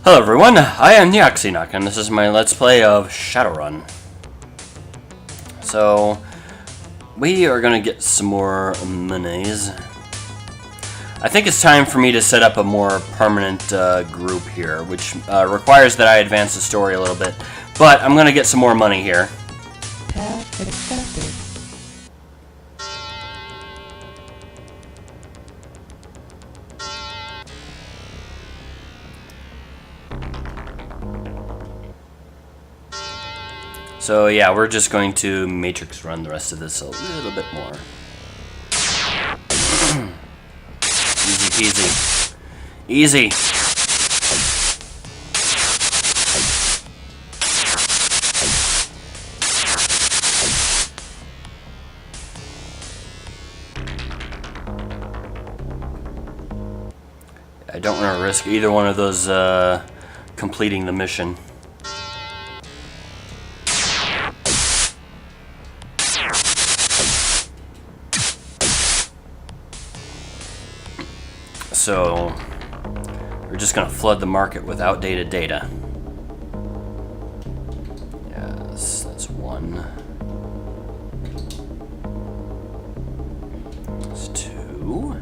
Hello everyone, I am Yakuza, and this is my Let's Play of Shadowrun. So, we are going to get some more monies. I think it's time for me to set up a more permanent group here, which requires that I advance the story a little bit. But I'm going to get some more money here. Task accepted. So yeah, we're just going to matrix run the rest of this a little bit more. Easy peasy. Easy. I don't want to risk either one of those completing the mission. So, we're just going to flood the market with outdated data. Yes, that's one. That's two.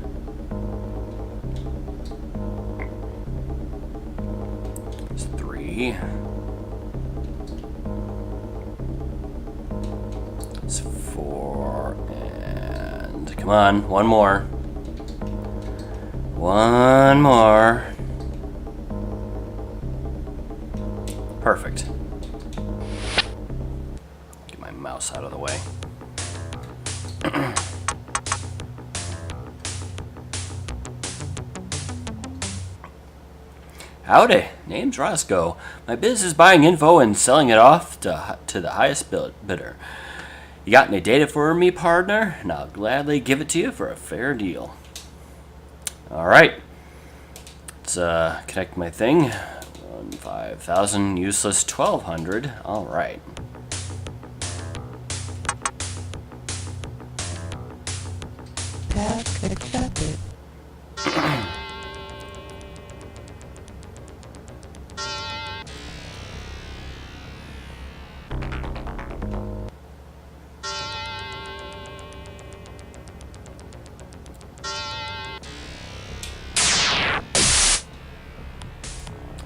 That's three. That's four. And come on, one more. One more. Perfect. Get my mouse out of the way. Howdy, name's Roscoe. My biz is buying info and selling it off to the highest bidder. You got any data for me, partner? And I'll gladly give it to you for a fair deal. Alright, let's connect my thing. 5,000, useless 1,200. Alright. Task accepted.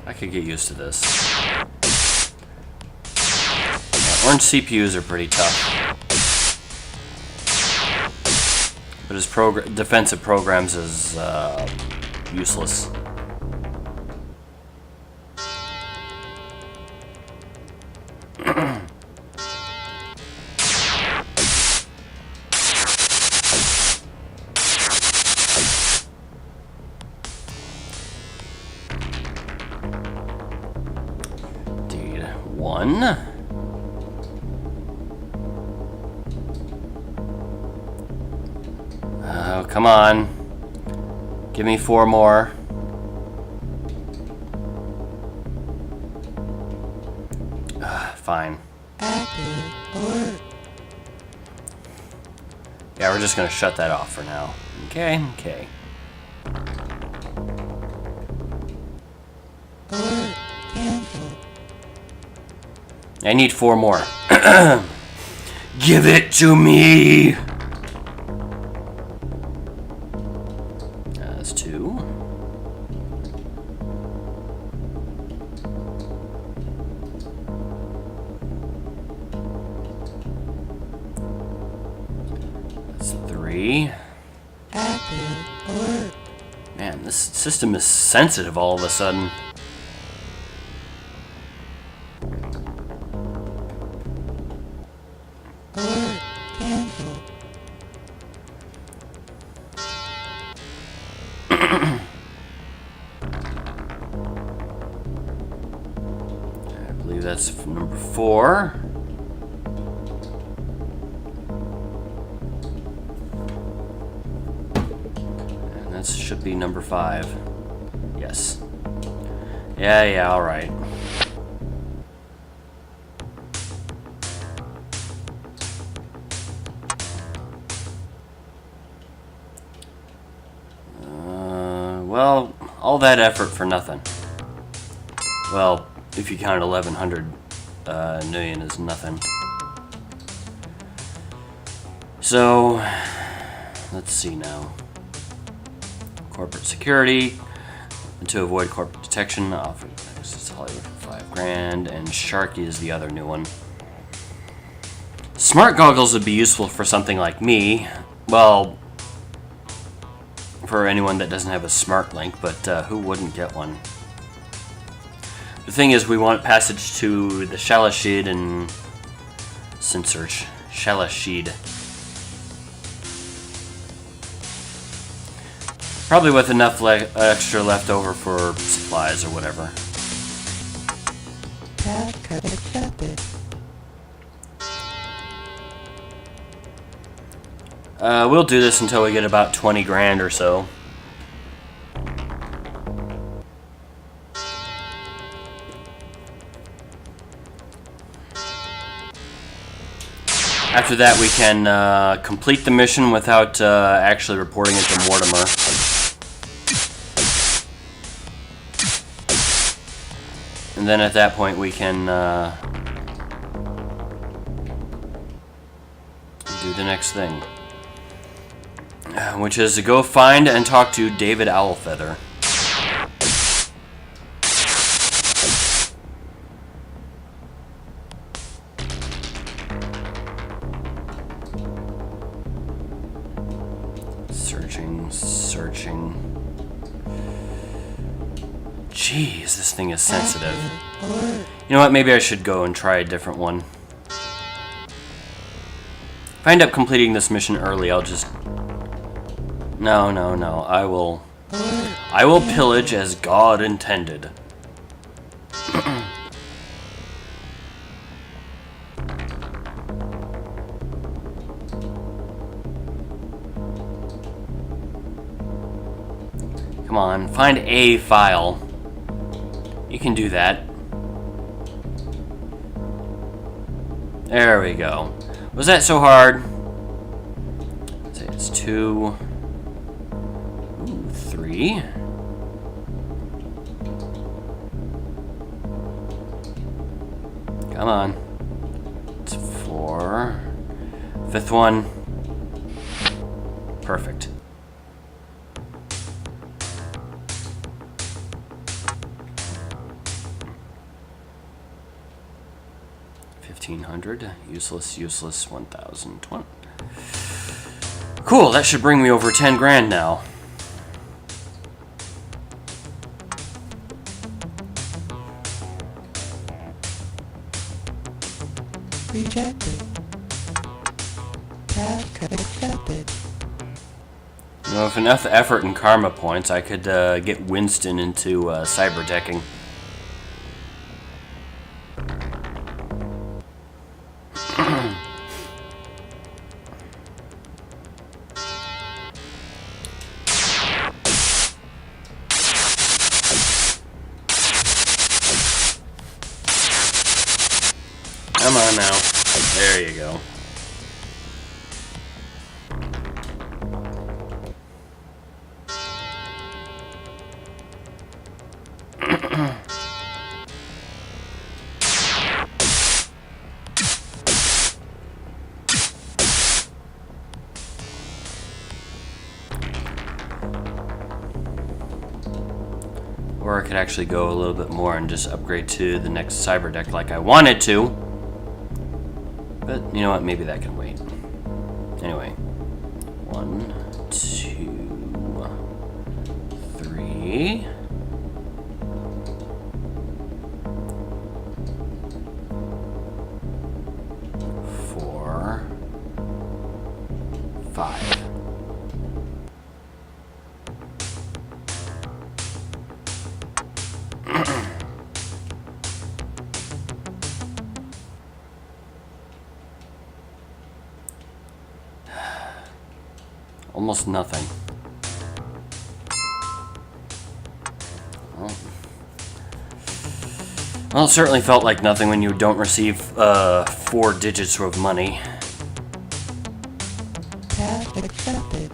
I could get used to this. Yeah, orange CPUs are pretty tough. But his defensive programs is useless. One. Oh, come on. Give me four more. Fine. Active alert. Yeah, we're just gonna shut that off for now. Okay. Alert canceled. I need four more. Give it to me! That's two. That's three. Active alert. Man, this system is sensitive all of a sudden. Alert canceled. I believe that's number four. And that should be number five. Yes. Yeah, alright. Well, all that effort for nothing. Well, if you count 1100 million as nothing. So, let's see now. Corporate security. To avoid corporate detection, offer access to Hollywood for $5,000, and Sharky is the other new one. Smart goggles would be useful for something like me. Well, for anyone that doesn't have a smart link, but who wouldn't get one? The thing is, we want passage to the Shalashid and Sinsearch. Shalashid. Probably with enough extra left over for supplies or whatever. Passcode accepted. We'll do this until we get about 20 grand or so. After that, we can complete the mission without actually reporting it to Mortimer. And then at that point, we can do the next thing. Which is to go find and talk to David Owlfeather. Searching. Jeez, this thing is sensitive. You know what, maybe I should go and try a different one. If I end up completing this mission early, I'll just... No. I will pillage as God intended. Come on, find a file. You can do that. There we go. Was that so hard? Let's say it's 2, 3. Come on. It's 4. 5th one. Perfect. $1,500. Useless. 1,020. Cool, that should bring me over 10 grand now. Rejected. Passcode accepted. You know, with enough effort and karma points, I could get Winston into cyber decking. Come on now. There you go. Or I could actually go a little bit more and just upgrade to the next cyber deck like I wanted to. But you know what? Maybe that can wait. Anyway. 1, 2, 3. Almost nothing. Well, it certainly felt like nothing when you don't receive 4 digits of money. Task accepted.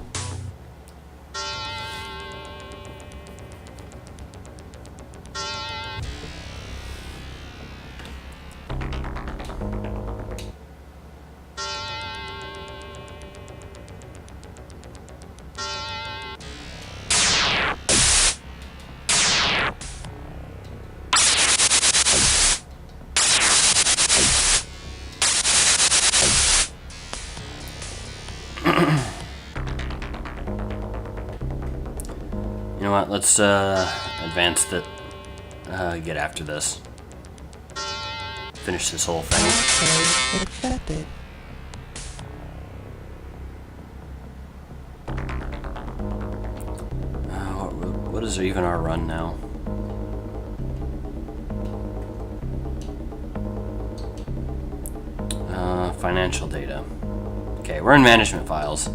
know what? Let's advance the. Get after this. Finish this whole thing. Password accepted. What is even our run now? Financial data. Okay, we're in management files.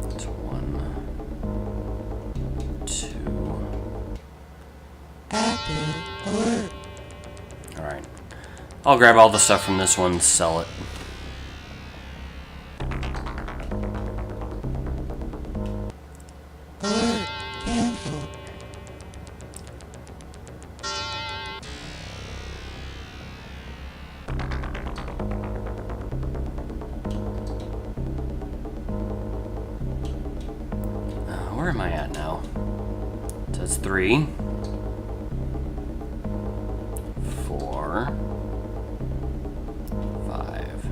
It's 1, 2. Active alert. Alright. I'll grab all the stuff from this one and sell it. Alert canceled. Where am I at now? It says 3, 4, 5.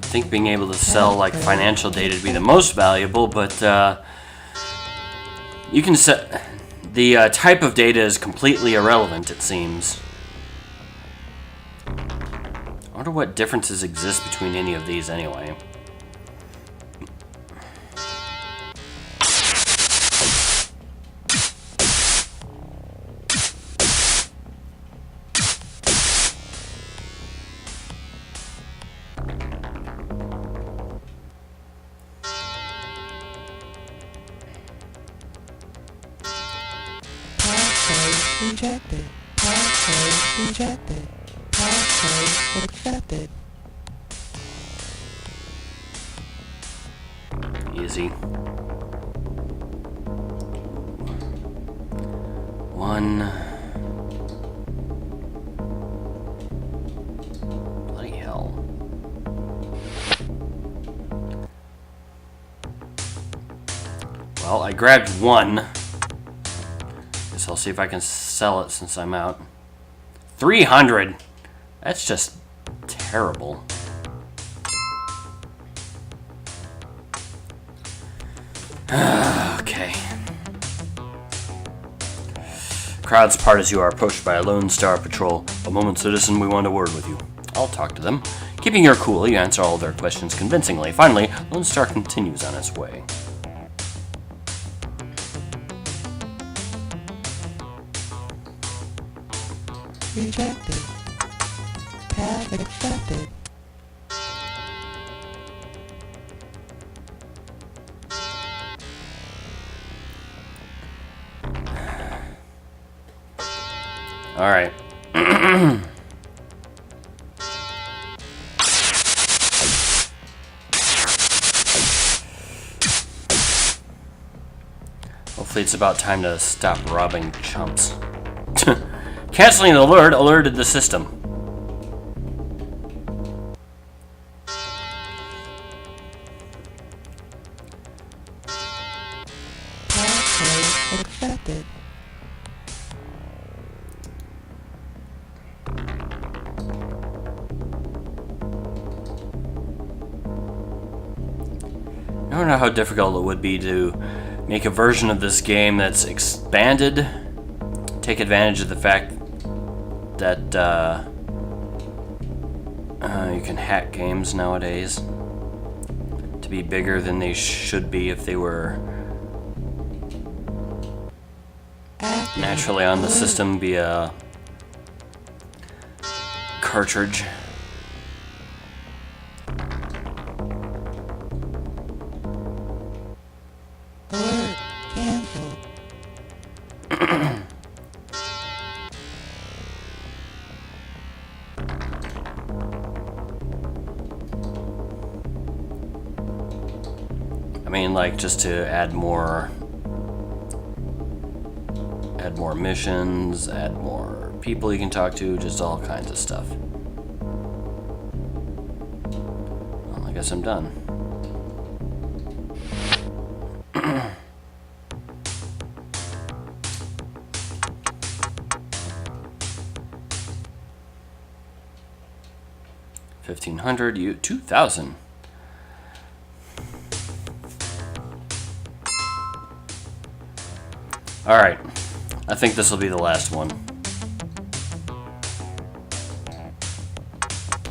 I think being able to sell like financial data would be the most valuable, but you can set the type of data is completely irrelevant, it seems. I wonder what differences exist between any of these anyway. Password rejected. Password rejected. Password accepted. Easy. 1. Bloody hell. Well, I grabbed 1. Guess I'll see if I can sell it since I'm out. 300! That's just terrible. Okay. Crowds part as you are approached by a Lone Star Patrol. A moment, citizen, we want a word with you. I'll talk to them. Keeping your cool, you answer all their questions convincingly. Finally, Lone Star continues on its way. Rejected. Path accepted. All right. Hopefully it's about time to stop robbing chumps. Canceling the alert alerted the system. Password accepted. I don't know how difficult it would be to make a version of this game that's expanded, take advantage of the fact that you can hack games nowadays to be bigger than they should be if they were naturally on the system via cartridge. Alert canceled. I mean, like, just to add more add more missions, add more people you can talk to, just all kinds of stuff. Well, I guess I'm done. $1,500, you 2,000. All right, I think this will be the last one.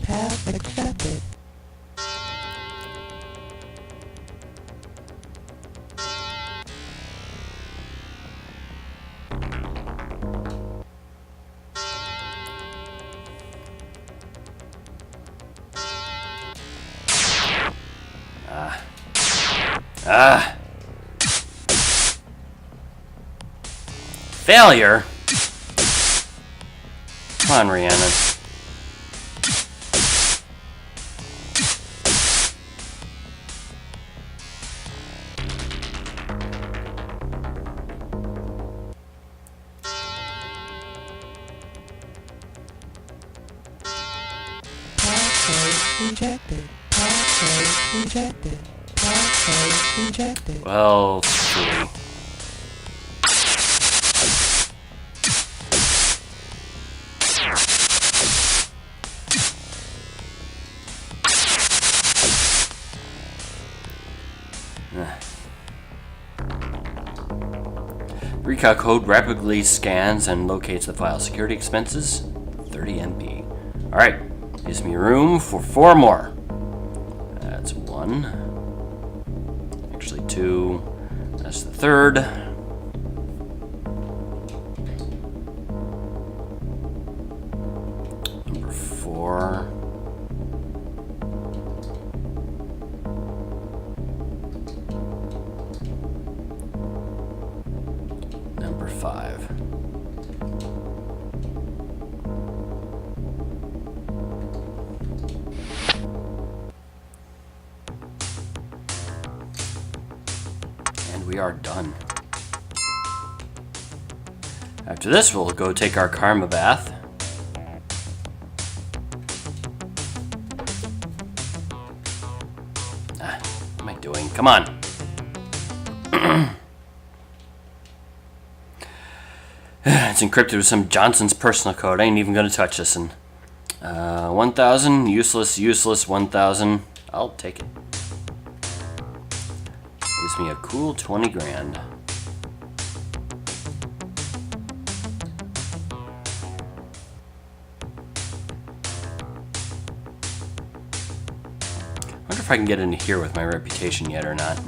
Path accepted. Failure? Come on, Rhiannon. Password rejected. Password rejected. Password rejected. Well, silly. Recall code rapidly scans and locates the file. Security expenses, 30 MB. Alright, gives me room for 4 more. That's 1. Actually 2. That's the 3rd. Number 4. Number 5. And we are done. After this, we'll go take our karma bath. What am I doing? Come on. It's encrypted with some Johnson's personal code. I ain't even gonna touch this. And 1,000, useless, 1,000. I'll take it. Gives me a cool 20 grand. I wonder if I can get into here with my reputation yet or not.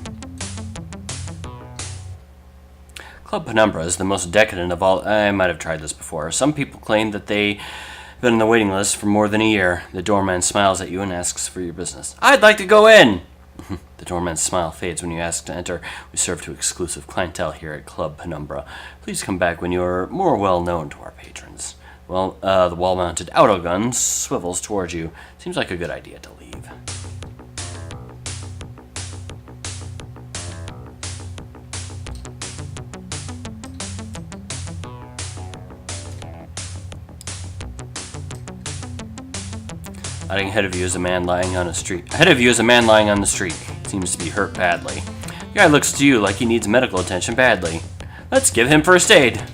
Club Penumbra is the most decadent of all. I might have tried this before. Some people claim that they've been on the waiting list for more than a year. The doorman smiles at you and asks for your business. I'd like to go in! The doorman's smile fades when you ask to enter. We serve to exclusive clientele here at Club Penumbra. Please come back when you're more well known to our patrons. Well, the wall-mounted autogun swivels towards you. Seems like a good idea to leave. Lying ahead of you is a man lying on a street. Ahead of you is a man lying on the street. Seems to be hurt badly. The guy looks to you like he needs medical attention badly. Let's give him first aid.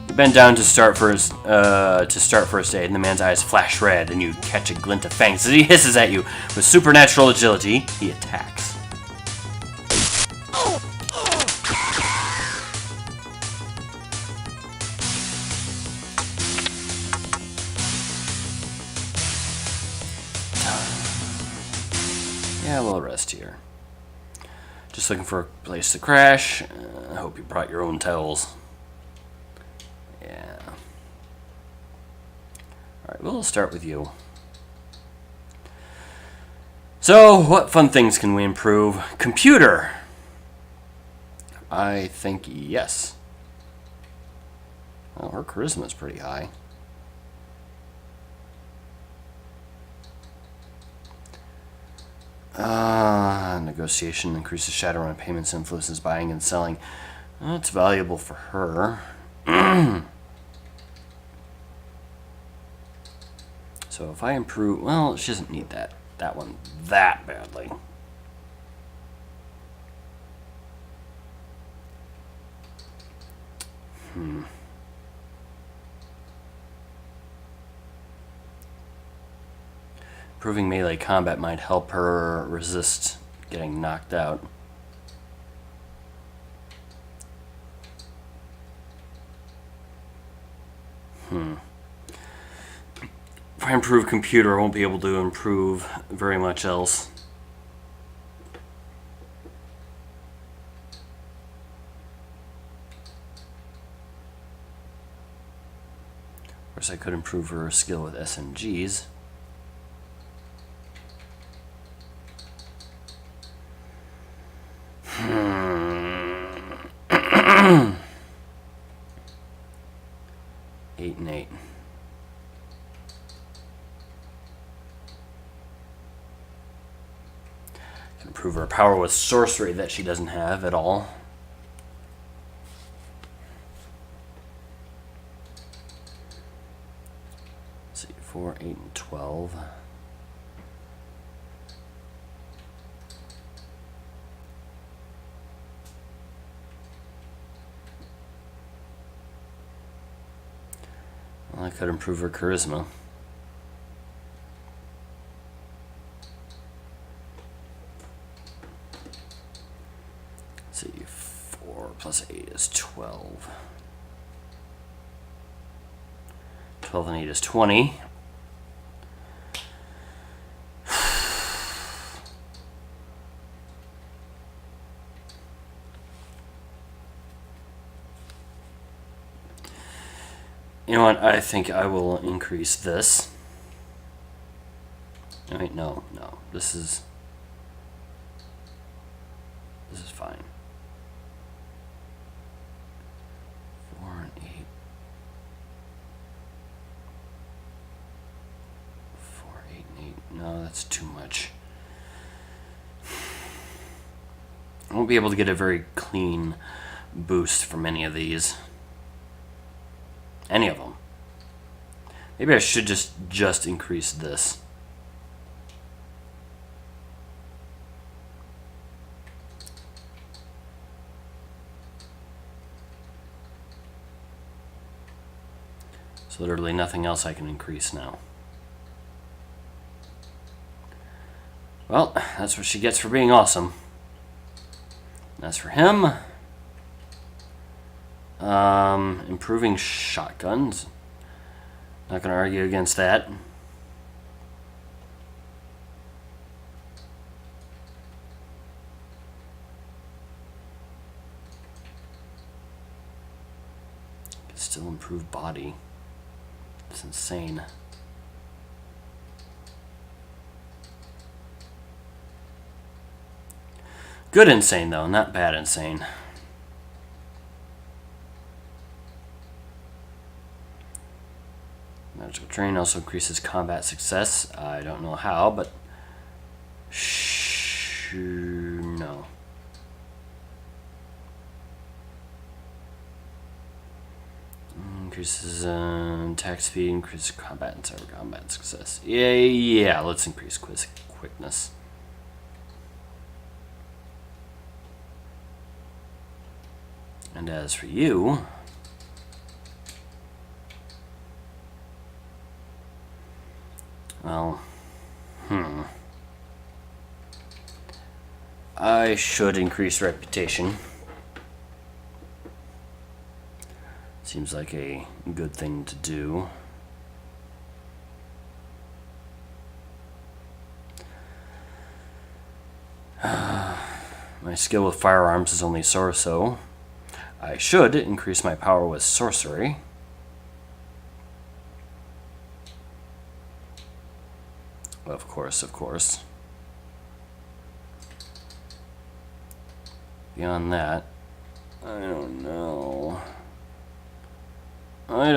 You bend down to start first aid, and the man's eyes flash red, and you catch a glint of fangs as he hisses at you. With supernatural agility, he attacks. Yeah, we'll rest here. Just looking for a place to crash. I hope you brought your own towels. Yeah. Alright, we'll start with you. So, what fun things can we improve? Computer! I think yes. Well, her charisma is pretty high. Negotiation increases Shadowrun payments, influences buying and selling. Well, it's valuable for her. So if I improve, well, she doesn't need that one that badly. Improving melee combat might help her resist getting knocked out. If I improve computer, I won't be able to improve very much else. Of course, I could improve her skill with SMGs. Eight and 8. Can improve her power with sorcery that she doesn't have at all. Let's see, 4, 8, and 12. Well, I could improve her charisma. Let's see, 4 plus 8 is 12. 12 and 8 is 20. You know what? I think I will increase this. Oh, wait, no. This is fine. 4 and 8. 4, 8, and 8. No, that's too much. I won't be able to get a very clean boost from any of these. Any of them. Maybe I should just increase this. So literally nothing else I can increase now. Well, that's what she gets for being awesome. As for him, improving shotguns. Not going to argue against that. Can still improve body. It's insane. Good insane though, not bad insane. Magical Terrain also increases combat success. I don't know how, but no. Increases attack speed, increases combat and cyber combat success. Yeah, let's increase quickness. And as for you, well, I should increase reputation. Seems like a good thing to do. My skill with firearms is only so. I should increase my power with sorcery. Of course. Beyond that, I don't know. I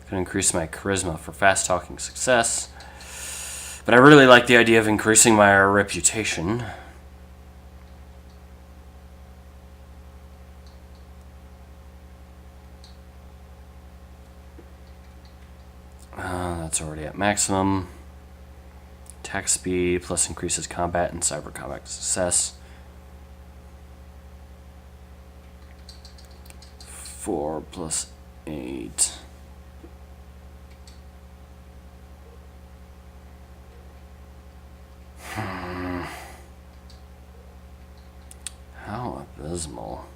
can increase my charisma for fast talking success. But I really like the idea of increasing my reputation. That's already at maximum. Attack speed plus increases combat and cyber combat success. 4 plus 8. How abysmal.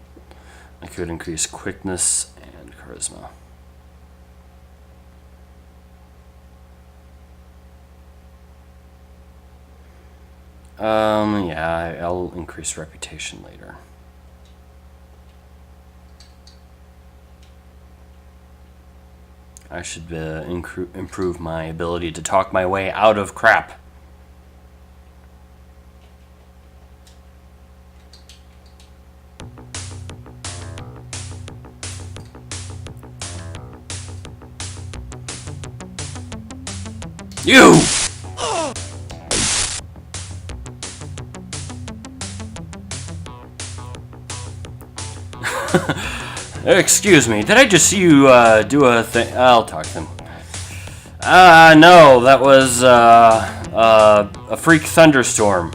I could increase quickness and charisma. Yeah, I'll increase reputation later. I should improve my ability to talk my way out of crap. You! Excuse me, did I just see you do a thing? I'll talk to them. No, that was a freak thunderstorm.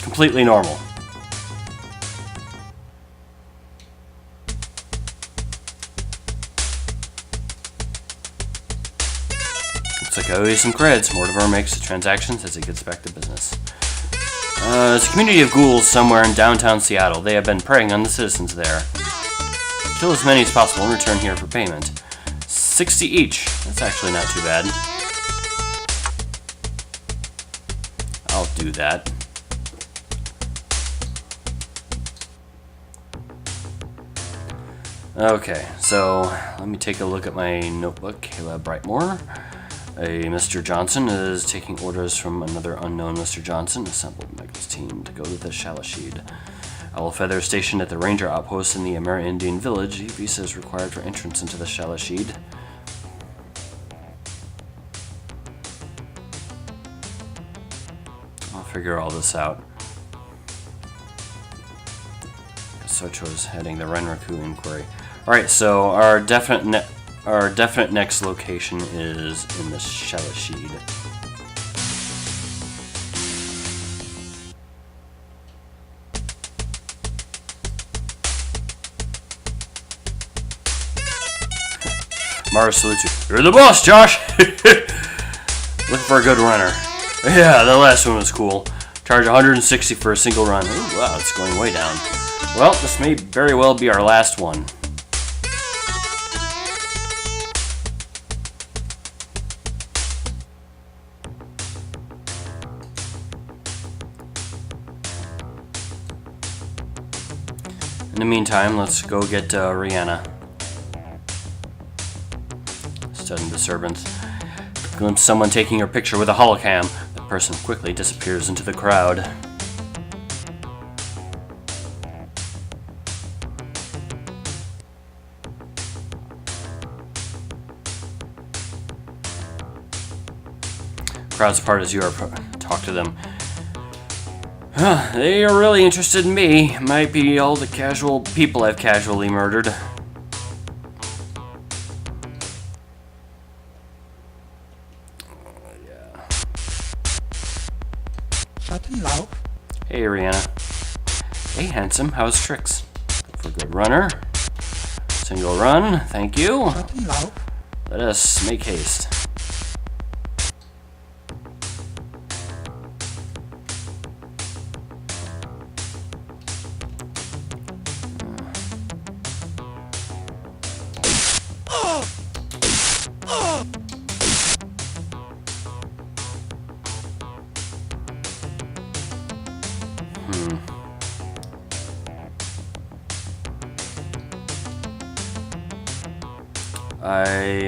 Completely normal. Looks like I owe you some creds. Mortimer makes the transactions as he gets back to business. There's a community of ghouls somewhere in downtown Seattle. They have been preying on the citizens there. Kill as many as possible and return here for payment. 60 each. That's actually not too bad. I'll do that. Okay, so let me take a look at my notebook. Caleb Brightmore. A Mr. Johnson is taking orders from another unknown Mr. Johnson, assembled Michael's team to go to the Shalashid. Owlfeather stationed at the ranger outpost in the Amerindian village. A visa is required for entrance into the Shalashid. I'll figure all this out. Socho's heading the Renraku inquiry. Alright, so our definite next location is in the Shalashid. Mara salutes you. You're the boss, Josh! Looking for a good runner. Yeah, the last one was cool. Charge 160 for a single run. Ooh, wow, it's going way down. Well, this may very well be our last one. In the meantime, let's go get Rihanna. Sudden disturbance. Glimpse someone taking her picture with a holocam. The person quickly disappears into the crowd. Crowds apart as you talk to them. They are really interested in me. Might be all the casual people I've casually murdered. Hey, Rihanna. Hey, handsome. How's tricks? For a good runner. Single run. Thank you. Let us make haste.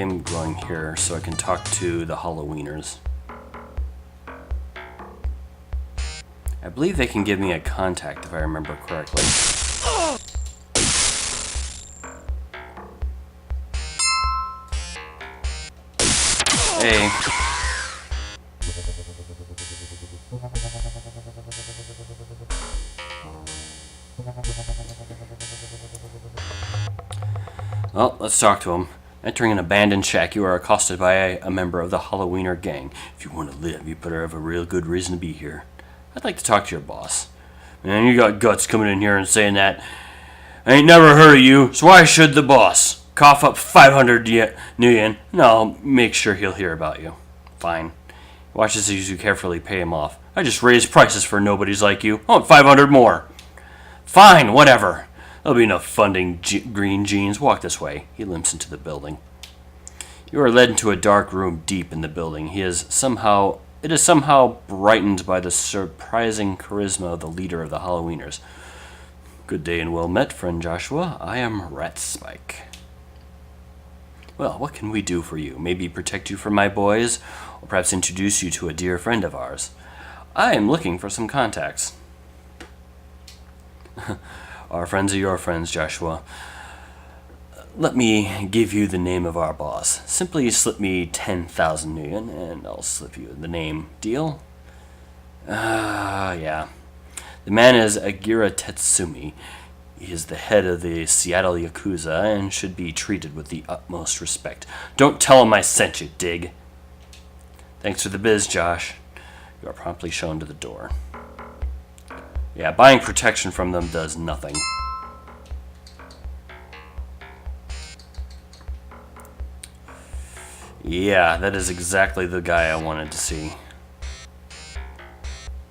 I'm going here so I can talk to the Halloweeners. I believe they can give me a contact if I remember correctly. Hey. Well, let's talk to him. Entering an abandoned shack, you are accosted by a member of the Halloweener gang. If you want to live, you better have a real good reason to be here. I'd like to talk to your boss. Man, you got guts coming in here and saying that. I ain't never heard of you, so why should the boss? Cough up 500 new yen, and I'll make sure he'll hear about you. Fine. Watch as you carefully pay him off. I just raised prices for nobodies like you. I want 500 more. Fine, whatever. There'll be enough funding, green jeans. Walk this way. He limps into the building. You are led into a dark room deep in the building. It is somehow brightened by the surprising charisma of the leader of the Halloweeners. Good day and well met, friend Joshua. I am Rat Spike. Well, what can we do for you? Maybe protect you from my boys, or perhaps introduce you to a dear friend of ours. I am looking for some contacts. Our friends are your friends, Joshua. Let me give you the name of our boss. Simply slip me 10,000 yen, and I'll slip you the name. Deal? Yeah. The man is Agira Tetsumi. He is the head of the Seattle Yakuza and should be treated with the utmost respect. Don't tell him I sent you, dig? Thanks for the biz, Josh. You are promptly shown to the door. Yeah, buying protection from them does nothing. Yeah, that is exactly the guy I wanted to see.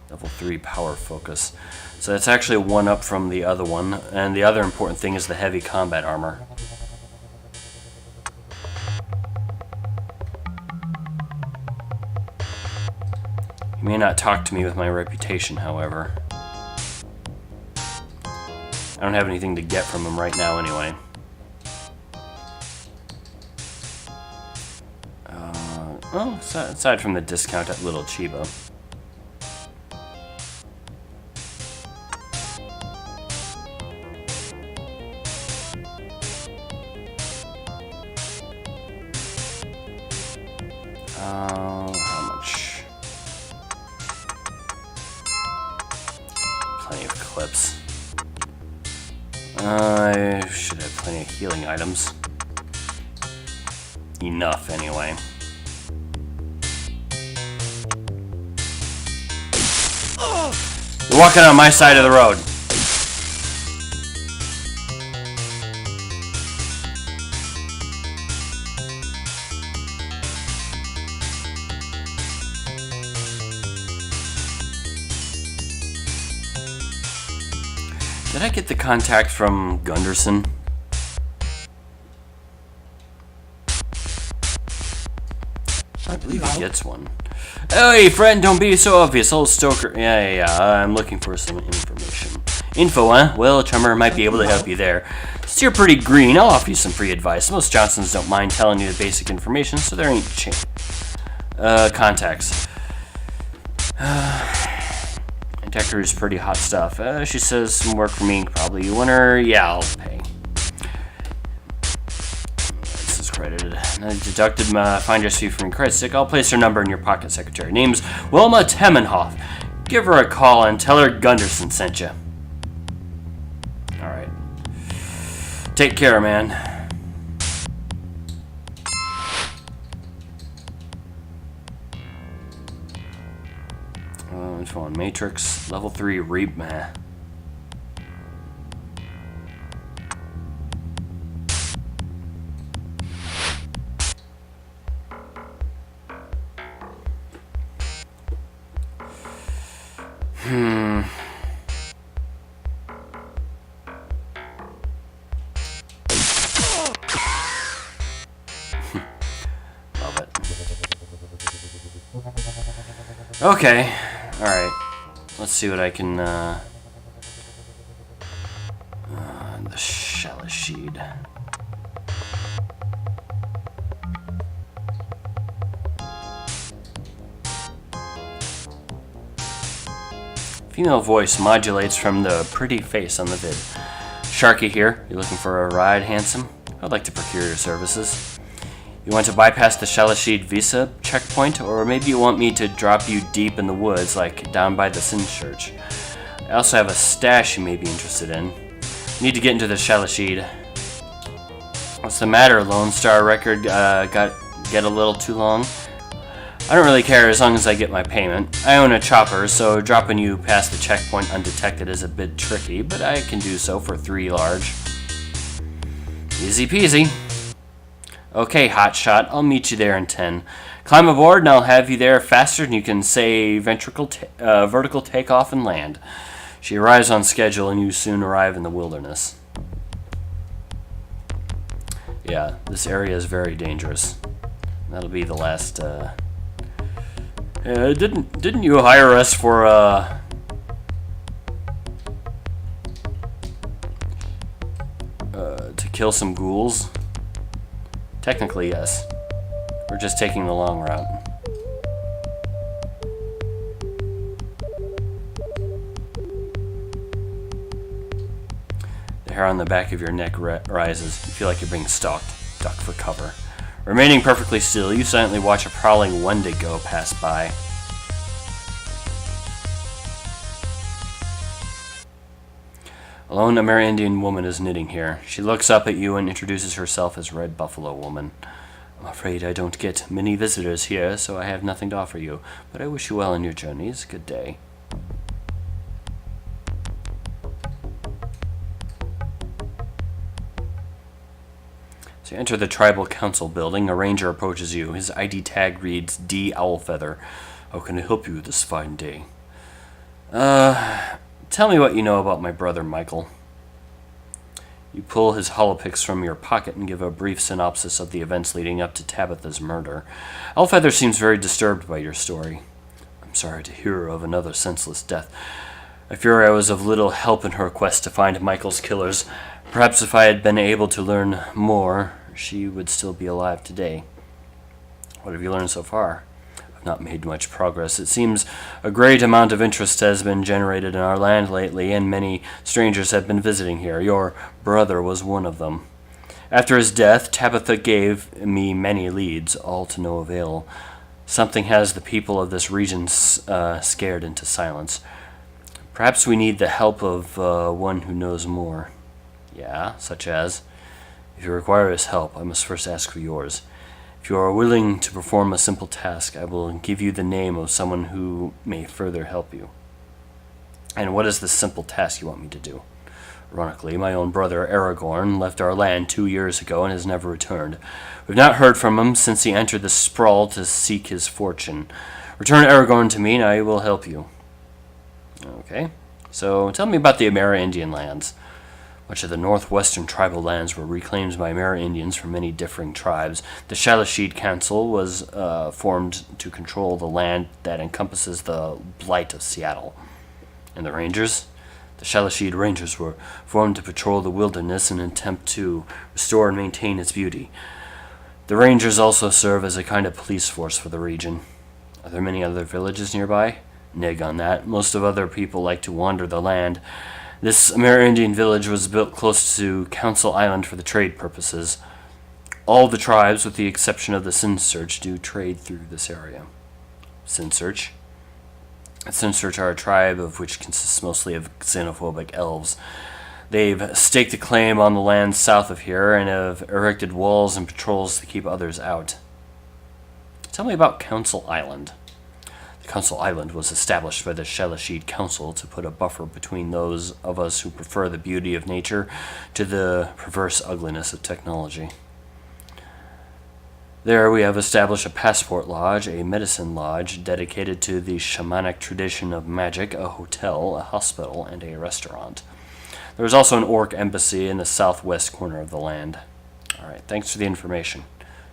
Level 3 power focus. So that's actually one up from the other one. And the other important thing is the heavy combat armor. He may not talk to me with my reputation, however. I don't have anything to get from him right now anyway. Well, aside from the discount at Little Chiba. How much? Plenty of clips. I should have plenty of healing items. Enough, anyway. You're walking on my side of the road. Did I get the contact from Gunderson? I believe he gets one. Hey, friend, don't be so obvious. Old Stoker. Yeah. I'm looking for some information. Info, huh? Well, Tremor might be able to help you there. Since you're pretty green, I'll offer you some free advice. Most Johnsons don't mind telling you the basic information, so there ain't contacts. Detector's pretty hot stuff. She says some work for me, probably you winner. Yeah, I'll pay. This is credited. I deducted my finder's fee from your credit stick. I'll place her number in your pocket secretary. Name's Wilma Temenhoff. Give her a call and tell her Gunderson sent you. Alright. Take care, man. Info on Matrix. Level 3 Reap, man. Love it. Okay. Alright. Let's see what I can, the Shalashid. Female voice modulates from the pretty face on the vid. Sharky here. You looking for a ride, handsome? I'd like to procure your services. You want to bypass the Shalashid visa checkpoint, or maybe you want me to drop you deep in the woods, like down by the Sin Church. I also have a stash you may be interested in. You need to get into the Shalashid. What's the matter? Lone Star record get a little too long? I don't really care as long as I get my payment. I own a chopper, so dropping you past the checkpoint undetected is a bit tricky, but I can do so for 3 large. Easy peasy. Okay, hotshot, I'll meet you there in 10. Climb aboard and I'll have you there faster than you can say vertical takeoff and land. She arrives on schedule and you soon arrive in the wilderness. Yeah, this area is very dangerous. That'll be the last, didn't you hire us for, to kill some ghouls? Technically, yes. We're just taking the long route. The hair on the back of your neck rises. You feel like you're being stalked. Duck for cover. Remaining perfectly still, you silently watch a prowling Wendigo pass by. A lone Amerindian woman is knitting here. She looks up at you and introduces herself as Red Buffalo Woman. I'm afraid I don't get many visitors here, so I have nothing to offer you, but I wish you well in your journeys. Good day. So you enter the Tribal Council building. A ranger approaches you. His ID tag reads D. Owlfeather. How can I help you this fine day? Tell me what you know about my brother Michael. You pull his holopix from your pocket and give a brief synopsis of the events leading up to Tabitha's murder. Owlfeather seems very disturbed by your story. I'm sorry to hear of another senseless death. I fear I was of little help in her quest to find Michael's killers. Perhaps if I had been able to learn more, she would still be alive today. What have you learned so far? I've not made much progress. It seems a great amount of interest has been generated in our land lately, and many strangers have been visiting here. Your brother was one of them. After his death, Tabitha gave me many leads, all to no avail. Something has the people of this region scared into silence. Perhaps we need the help of one who knows more. Yeah, such as? If you require his help, I must first ask for yours. If you are willing to perform a simple task, I will give you the name of someone who may further help you. And what is this simple task you want me to do? Ironically, my own brother Aragorn left our land 2 years ago and has never returned. We've not heard from him since he entered the sprawl to seek his fortune. Return Aragorn to me and I will help you. Okay, so tell me about the Amerindian lands. Much of the northwestern tribal lands were reclaimed by Amerindians from many differing tribes. The Shadowrun Council was formed to control the land that encompasses the Blight of Seattle. And the Rangers? The Shadowrun Rangers were formed to patrol the wilderness in an attempt to restore and maintain its beauty. The Rangers also serve as a kind of police force for the region. Are there many other villages nearby? Nig on that. Most of other people like to wander the land. This Amerindian village was built close to Council Island for the trade purposes. All the tribes, with the exception of the Sinsearch, do trade through this area. Sinsearch? The Sinsearch are a tribe of which consists mostly of xenophobic elves. They've staked a claim on the land south of here and have erected walls and patrols to keep others out. Tell me about Council Island. Council Island was established by the Shadowrun Council to put a buffer between those of us who prefer the beauty of nature to the perverse ugliness of technology. There we have established a passport lodge, a medicine lodge dedicated to the shamanic tradition of magic, a hotel, a hospital, and a restaurant. There is also an orc embassy in the southwest corner of the land. Alright, thanks for the information.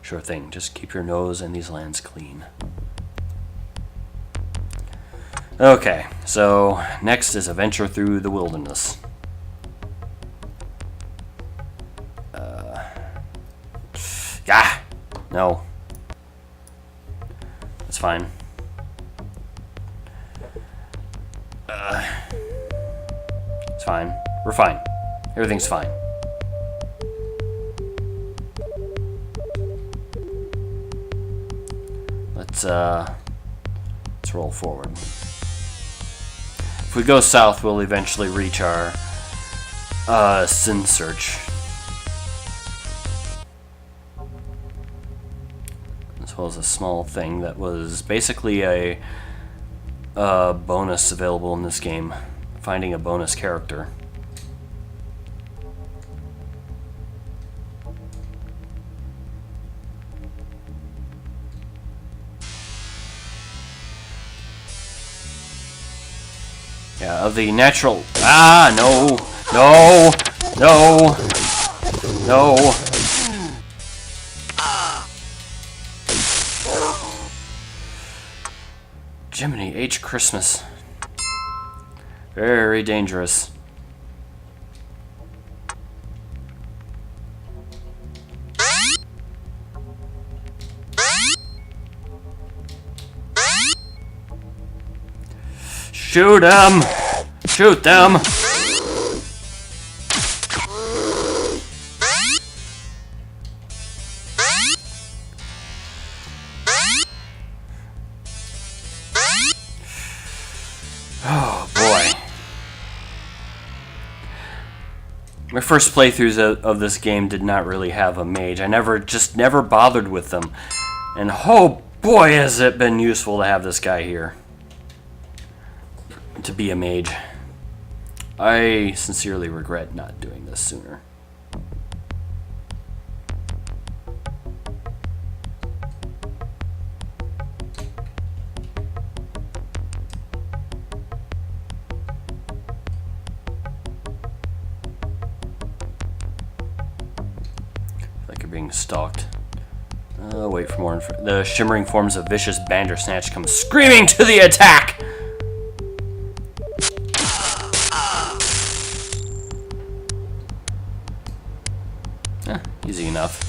Sure thing, just keep your nose and these lands clean. Okay, so next is a venture through the wilderness. No. That's fine. It's fine. We're fine. Everything's fine. Let's roll forward. If we go south, we'll eventually reach our Sinsearch. well as a small thing that was basically a bonus available in this game. Finding a bonus character. Yeah, of the natural... Ah, no! No! No! No! Jiminy H. Christmas. Very dangerous. Shoot them! Shoot them! Oh boy. My first playthroughs of this game did not really have a mage. I never bothered with them. And oh boy has it been useful to have this guy here. To be a mage. I sincerely regret not doing this sooner. Like you're being stalked. Wait for more info. The shimmering forms of vicious Bandersnatch come screaming to the attack! Easy enough.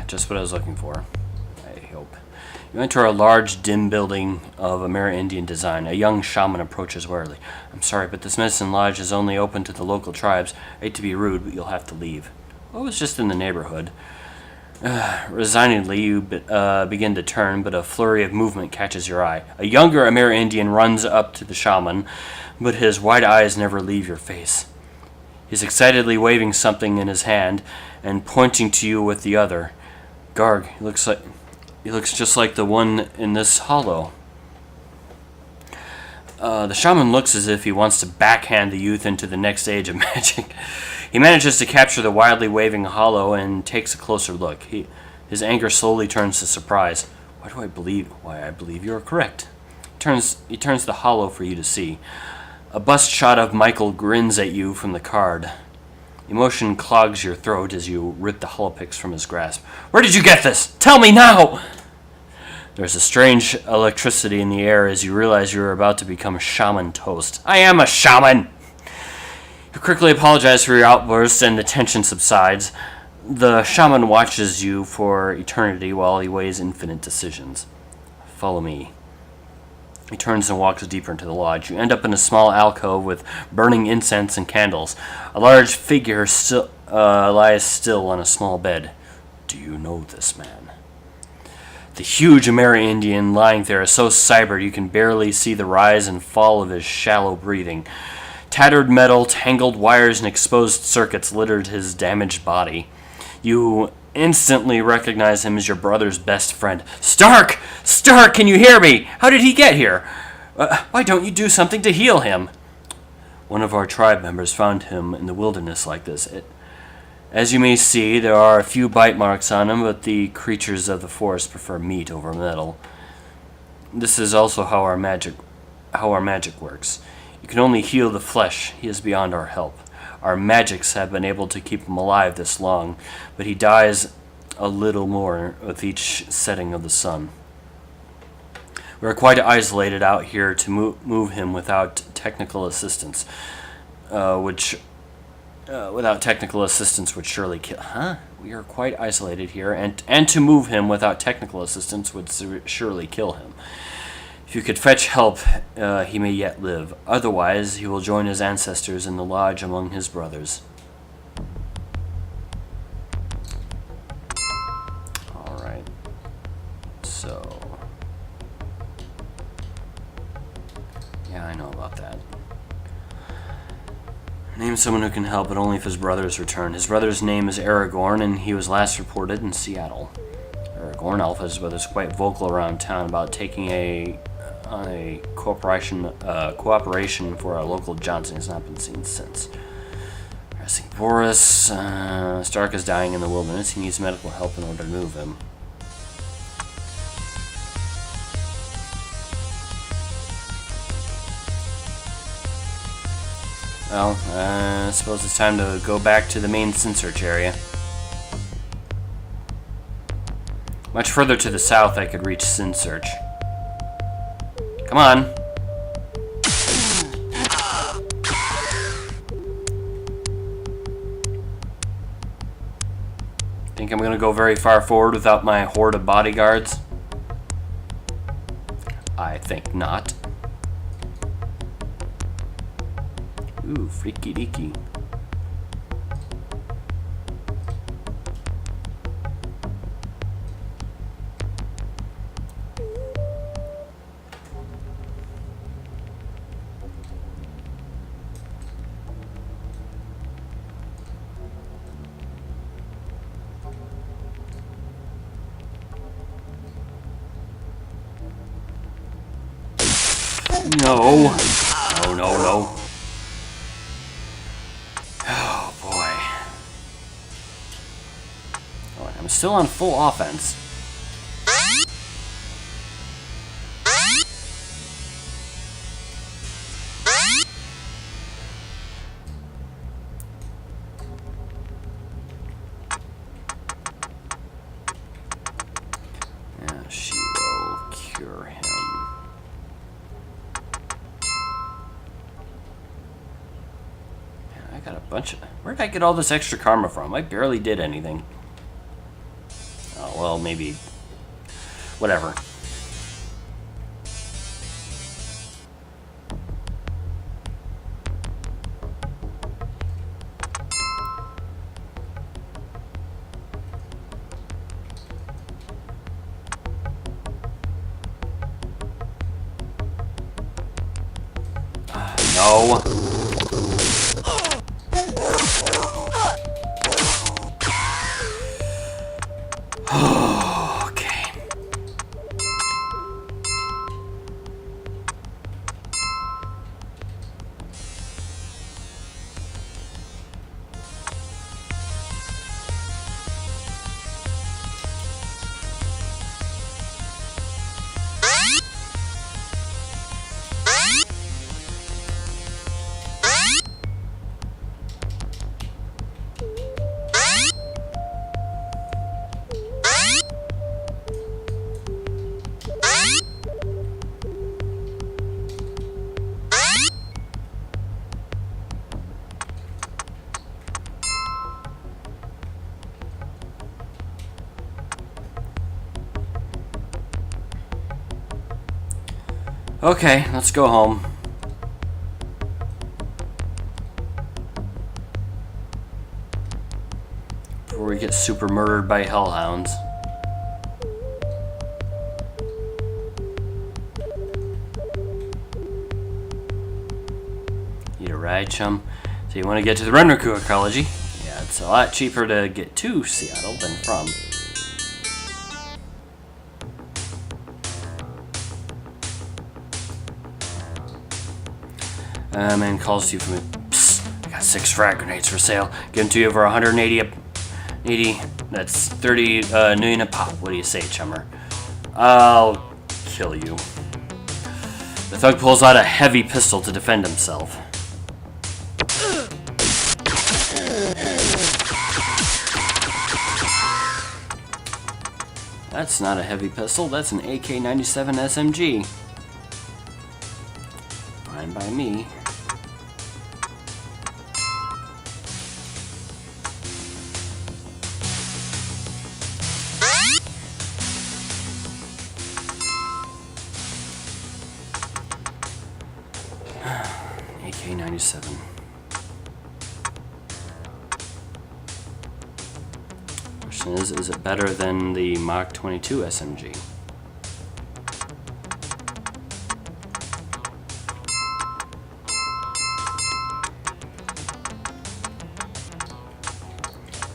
Just what I was looking for, I hope. You enter a large, dim building of Amerindian design. A young shaman approaches warily. I'm sorry, but this medicine lodge is only open to the local tribes. I hate to be rude, but you'll have to leave. I was just in the neighborhood. Resignedly, you begin to turn, but a flurry of movement catches your eye. A younger Amerindian runs up to the shaman, but his wide eyes never leave your face. He's excitedly waving something in his hand and pointing to you with the other. Garg, he looks just like the one in this hollow. The shaman looks as if he wants to backhand the youth into the next age of magic. He manages to capture the wildly waving hollow and takes a closer look. His anger slowly turns to surprise. Why I believe you are correct. He turns the hollow for you to see. A bust shot of Michael grins at you from the card. Emotion clogs your throat as you rip the holopix from his grasp. Where did you get this? Tell me now! There's a strange electricity in the air as you realize you are about to become shaman toast. I am a shaman! You quickly apologize for your outburst and the tension subsides. The shaman watches you for eternity while he weighs infinite decisions. Follow me. He turns and walks deeper into the lodge. You end up in a small alcove with burning incense and candles. A large figure lies still on a small bed. Do you know this man? The huge Amerindian lying there is so cybered you can barely see the rise and fall of his shallow breathing. Tattered metal, tangled wires, and exposed circuits littered his damaged body. You instantly recognize him as your brother's best friend. Stark! Stark, can you hear me? How did he get here? Why don't you do something to heal him? One of our tribe members found him in the wilderness like this. As you may see, there are a few bite marks on him, but the creatures of the forest prefer meat over metal. This is also how our magic works. You can only heal the flesh. He is beyond our help. Our magics have been able to keep him alive this long, but he dies a little more with each setting of the sun. We are quite isolated out here to move him without technical assistance, which without technical assistance would surely kill. Huh? We are quite isolated here, and to move him without technical assistance would surely kill him. If you could fetch help, he may yet live. Otherwise, he will join his ancestors in the lodge among his brothers. Alright. So... yeah, I know about that. Name someone who can help, but only if his brothers return. His brother's name is Aragorn, and he was last reported in Seattle. Aragorn, Alpha's brother, is quite vocal around town about taking a cooperation for our local Johnson. Has not been seen since. Pressing Boris, Stark is dying in the wilderness. He needs medical help in order to move him. Well, I suppose it's time to go back to the main Sin Search area. Much further to the south I could reach Sin Search. Come on! Think I'm gonna go very far forward without my horde of bodyguards? I think not. Ooh, freaky deaky. No. No, no, no. Oh, boy. Oh, I'm still on full offense. Yeah, she will cure him. I got a bunch of... where did I get all this extra karma from? I barely did anything. Oh, well, maybe... whatever. No. Okay. Okay, let's go home. Before we get super murdered by hellhounds. Need a ride, chum? So you want to get to the Renraku ecology? Yeah, it's a lot cheaper to get to Seattle than from. Man calls to you from it. Psst, I got 6 frag grenades for sale. Give them to you for 180. That's 30 million a pop. What do you say, chummer? I'll kill you. The thug pulls out a heavy pistol to defend himself. That's not a heavy pistol. That's an AK-97 SMG. Fine by me. AK-47. Question is it better than the Mach 22 SMG?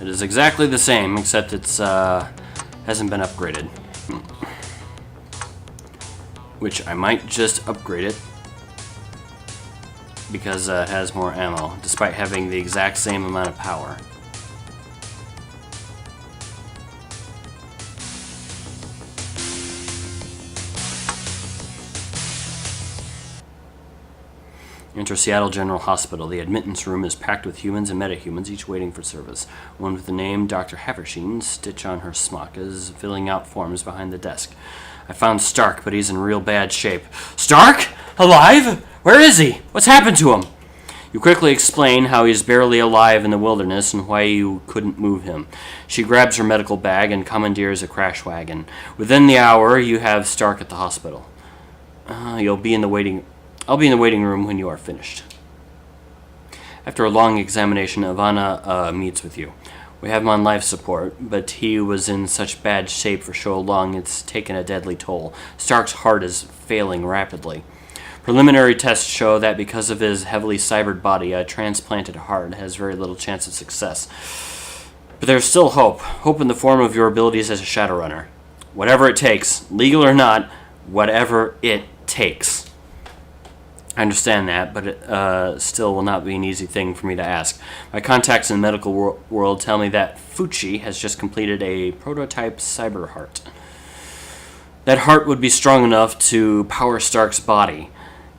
It is exactly the same, except it's hasn't been upgraded. Which I might just upgrade it because it has more ammo, despite having the exact same amount of power. Enter Seattle General Hospital. The admittance room is packed with humans and metahumans, each waiting for service. One with the name Dr. Haversheen stitched on her smock is filling out forms behind the desk. I found Stark, but he's in real bad shape. Stark? Alive? Where is he? What's happened to him? You quickly explain how he's barely alive in the wilderness and why you couldn't move him. She grabs her medical bag and commandeers a crash wagon. Within the hour, you have Stark at the hospital. I'll be in the waiting room when you are finished. After a long examination, Ivana meets with you. We have him on life support, but he was in such bad shape for so long it's taken a deadly toll. Stark's heart is failing rapidly. Preliminary tests show that because of his heavily cybered body, a transplanted heart has very little chance of success. But there's still hope. Hope in the form of your abilities as a Shadowrunner. Whatever it takes, legal or not, whatever it takes. I understand that, but it still will not be an easy thing for me to ask. My contacts in the medical world tell me that Fucci has just completed a prototype cyber heart. That heart would be strong enough to power Stark's body.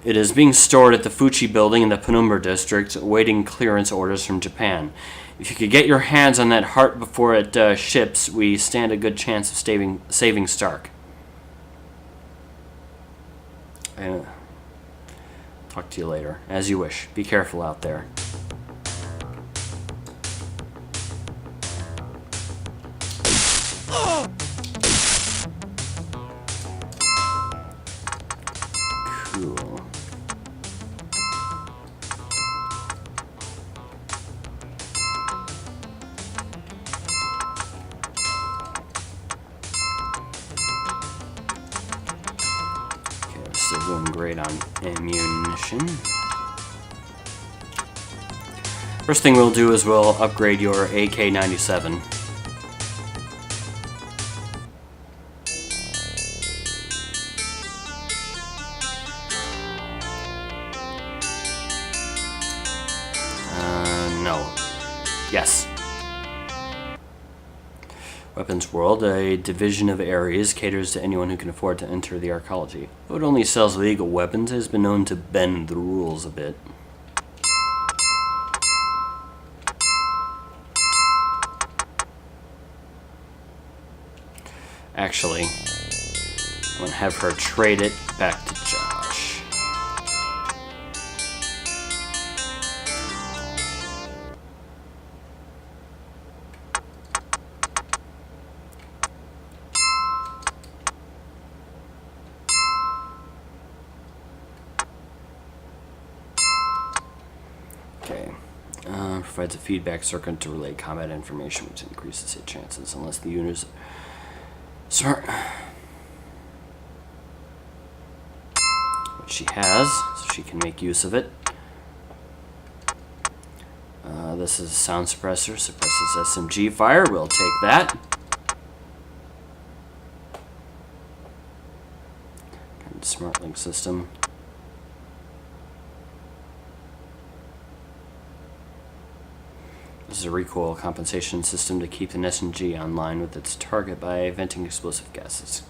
It is being stored at the Fucci building in the Penumbra district, awaiting clearance orders from Japan. If you could get your hands on that heart before it ships, we stand a good chance of saving Stark. Talk to you later. As you wish. Be careful out there. Cool. Still doing great on ammunition. First thing we'll do is we'll upgrade your AK-97. No. Yes. Weapons World, a division of Ares, caters to anyone who can afford to enter the arcology. Though it only sells legal weapons, it has been known to bend the rules a bit. Actually, I'm going to have her trade it back to Josh. Okay. Provides a feedback circuit to relay combat information, which increases hit chances unless the unit is smart. Which she has, so she can make use of it. This is a sound suppressor, suppresses SMG fire. We'll take that. Smart link system. This is a recoil compensation system to keep an SMG online with its target by venting explosive gases.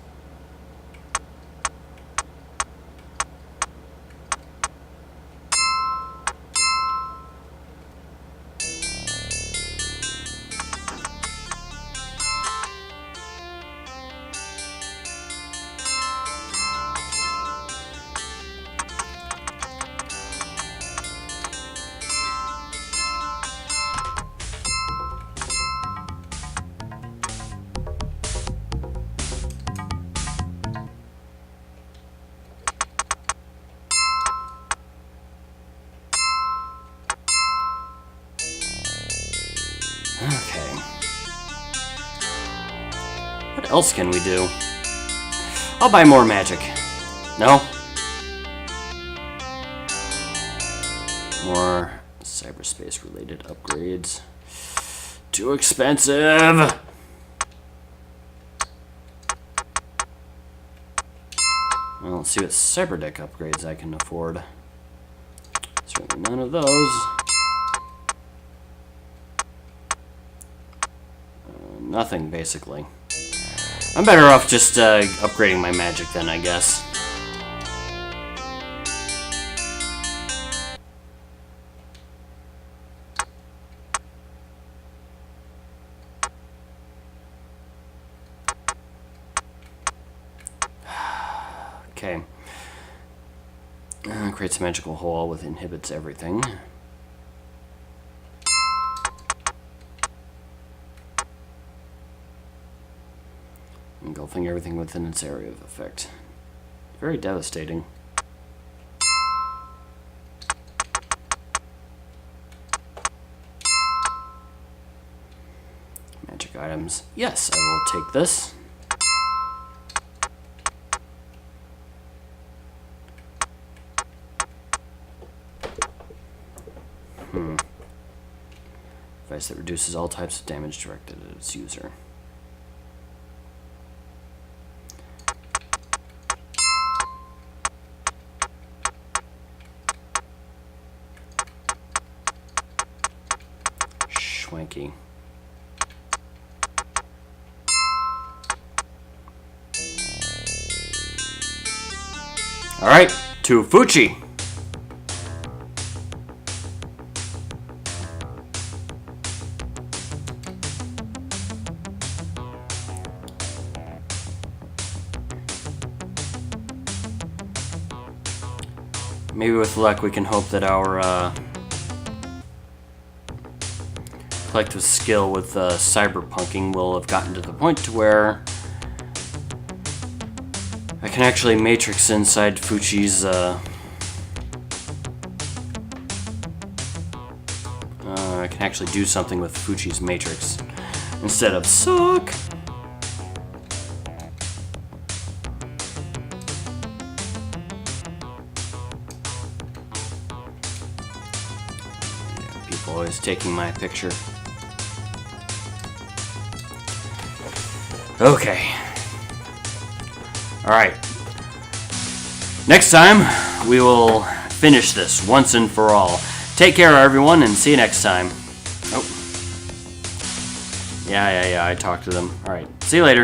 What else can we do? I'll buy more magic. No? More cyberspace-related upgrades. Too expensive! Well, let's see what cyberdeck upgrades I can afford. Certainly none of those. Nothing, basically. I'm better off just upgrading my magic then, I guess. Okay. Creates a magical hole with inhibits everything. Engulfing everything within its area of effect. Very devastating. Magic items. Yes, I will take this. Device that reduces all types of damage directed at its user. Schwanky. Alright, to Fuchi. Maybe with luck we can hope that our collective skill with cyberpunking will have gotten to the point to where I can actually matrix inside Fuchi's I can actually do something with Fuchi's matrix instead of suck. People always taking my picture. Okay. Alright. Next time, we will finish this once and for all. Take care, everyone, and see you next time. Oh. Yeah, I talked to them. Alright. See you later.